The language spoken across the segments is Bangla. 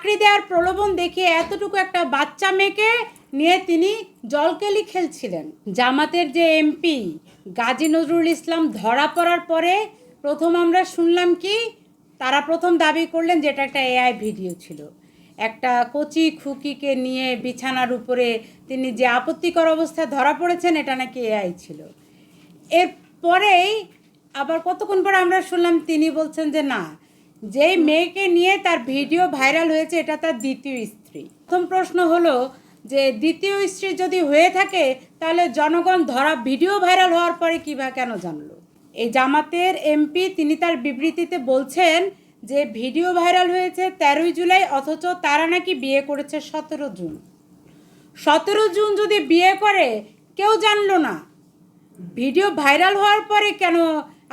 চাকরি দেওয়ার প্রলোভন দেখিয়ে এতটুকু একটা বাচ্চা মেয়েকে নিয়ে তিনি জলকেলি খেলছিলেন। জামাতের যে এমপি গাজী নজরুল ইসলাম ধরা পড়ার পরে প্রথম আমরা শুনলাম কি, তারা প্রথম দাবি করলেন যেটা একটা এআই ভিডিও ছিল। একটা কচি খুকিকে নিয়ে বিছানার উপরে তিনি যে আপত্তিকর অবস্থায় ধরা পড়েছেন এটা নাকি এআই ছিল। এরপরেই আবার কতক্ষণ পরে আমরা শুনলাম তিনি বলছেন যে না, যেই মেয়েকে নিয়ে তার ভিডিও ভাইরাল হয়েছে এটা তার দ্বিতীয় স্ত্রী। প্রথম প্রশ্ন হলো যে দ্বিতীয় স্ত্রী যদি হয়ে থাকে তাহলে জনগণ ধরা ভিডিও ভাইরাল হওয়ার পরে কিভাবে কেন জানলো? এই জামাতের এমপি তিনি তার বিবৃতিতে বলছেন যে ভিডিও ভাইরাল হয়েছে 13ই জুলাই, অথচ তারা নাকি বিয়ে করেছে 17 জুন। 17 জুন যদি বিয়ে করে কেউ জানলো না, ভিডিও ভাইরাল হওয়ার পরে কেন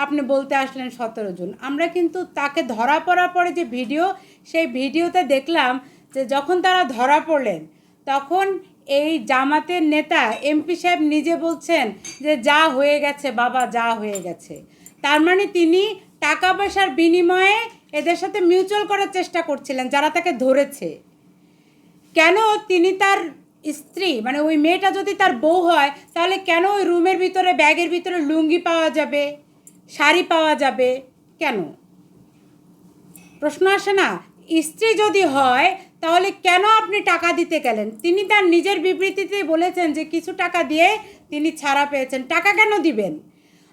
আপনি বলতে আসলেন 17 জুন? আমরা কিন্তু তাকে ধরা পড়ার পরে যে ভিডিও, সেই ভিডিওতে দেখলাম যে যখন তারা ধরা পড়লেন তখন এই জামাতের নেতা এমপি সাহেব নিজে বলছেন যে যা হয়ে গেছে বাবা, যা হয়ে গেছে। তার মানে তিনি টাকা পয়সার বিনিময়ে এদের সাথে মিউচুয়াল করার চেষ্টা করছিলেন যারা তাকে ধরেছে। কেন তিনি তার স্ত্রী, মানে ওই মেয়েটা যদি তার বউ হয় তাহলে কেন ওই রুমের ভিতরে ব্যাগের ভিতরে লুঙ্গি পাওয়া যাবে, শাড়ি পাওয়া যাবে? কেন প্রশ্ন আসে না? স্ত্রী যদি হয় তাহলে কেন আপনি টাকা দিতে গেলেন? তিনি তার নিজের বিবৃতিতে বলেছেন যে কিছু টাকা দিয়ে তিনি ছাড়া পেয়েছেন। টাকা কেন দিবেন?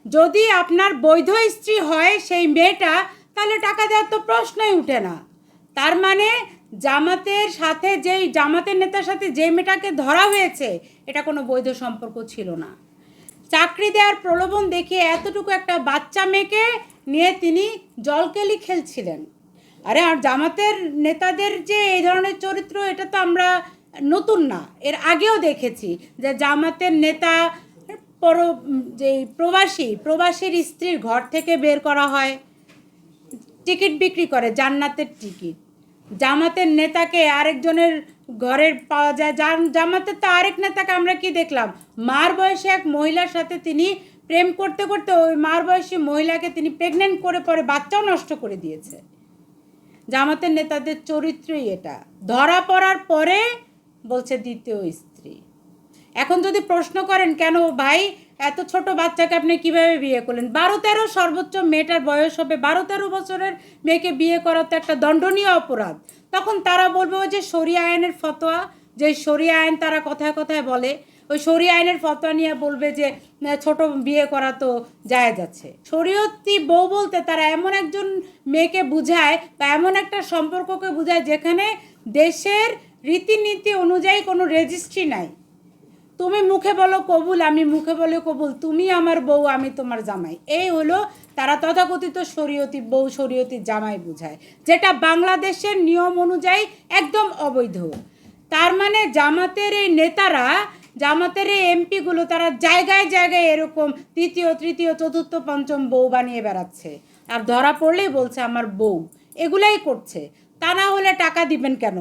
যদি আপনার বৈধ স্ত্রী হয় সেই মেয়েটা, তাহলে টাকা দেওয়ার তো প্রশ্নই উঠে না। তার মানে জামাতের সাথে যেই জামাতের নেতার সাথে যে মেয়েটাকে ধরা হয়েছে এটা কোনো বৈধ সম্পর্ক ছিল না। চাকরি দেওয়ার প্রলোভন দেখিয়ে এতটুকু একটা বাচ্চা মেয়েকে নিয়ে তিনি জলকেলি খেলছিলেন। আরে আর জামাতের নেতাদের যে এই ধরনের চরিত্র, এটা তো আমরা নতুন না, এর আগেও দেখেছি যে জামাতের নেতা যে প্রবাসীর স্ত্রীর ঘর থেকে বের করা হয়, টিকিট বিক্রি করে, জান্নাতের টিকিট। জামাতের নেতাকে আরেকজনের ঘরের পাওয়া যায়। জামাতের তো আরেক নেতাকে আমরা কি দেখলাম, মার বয়সী এক মহিলার সাথে তিনি প্রেম করতে করতে ওই মার বয়সী মহিলাকে তিনি প্রেগনেন্ট করে পরে বাচ্চাও নষ্ট করে দিয়েছে। জামাতের নেতাদের চরিত্রই এটা। ধরা পড়ার পরে বলছে দ্বিতীয় স্ত্রী। এখন যদি প্রশ্ন করেন কেন ভাই এত ছোট বাচ্চাকে আপনি কিভাবে বিয়ে করলেন? 12-13 সর্বোচ্চ, মেয়েটার বয়স হবে 12-13 বছরের মেয়েকে বিয়ে করা তো একটা দণ্ডনীয় অপরাধ। তখন তারা বলবে ওই যে শরিয়া আইনের ফতোয়া, যে শরিয়া আইন তারা কথায় কথায় বলে, ওই শরিয়া আইনের ফতোয়া নিয়ে বলবে যে ছোট বিয়ে করা তো জায়েজ আছে। শরীয়তি বউ বলতে তারা এমন একজন মেয়েকে বুঝায় বা এমন একটা সম্পর্ককে বুঝায় যেখানে দেশের রীতিনীতি অনুযায়ী কোনো রেজিস্ট্রি নাই। তুমি মুখে বলো কবুল, আমি মুখে বলে কবুল, তুমি আমার বউ, আমি তোমার জামাই। এই হলো তারা তথাকথিত শরীয়তি বউ, শরীয়তি জামাই বুঝায়, যেটা বাংলাদেশের নিয়ম অনুযায়ী একদম অবৈধ। তার মানে জামাতের এই নেতারা, জামাতের এই এমপিগুলো তারা জায়গায় জায়গায় এরকম তৃতীয়, তৃতীয়, চতুর্থ, পঞ্চম বউ বানিয়ে বেড়াচ্ছে। আর ধরা পড়লেই বলছে আমার বউ। এগুলাই করছে। তা না হলে টাকা দিবেন কেন?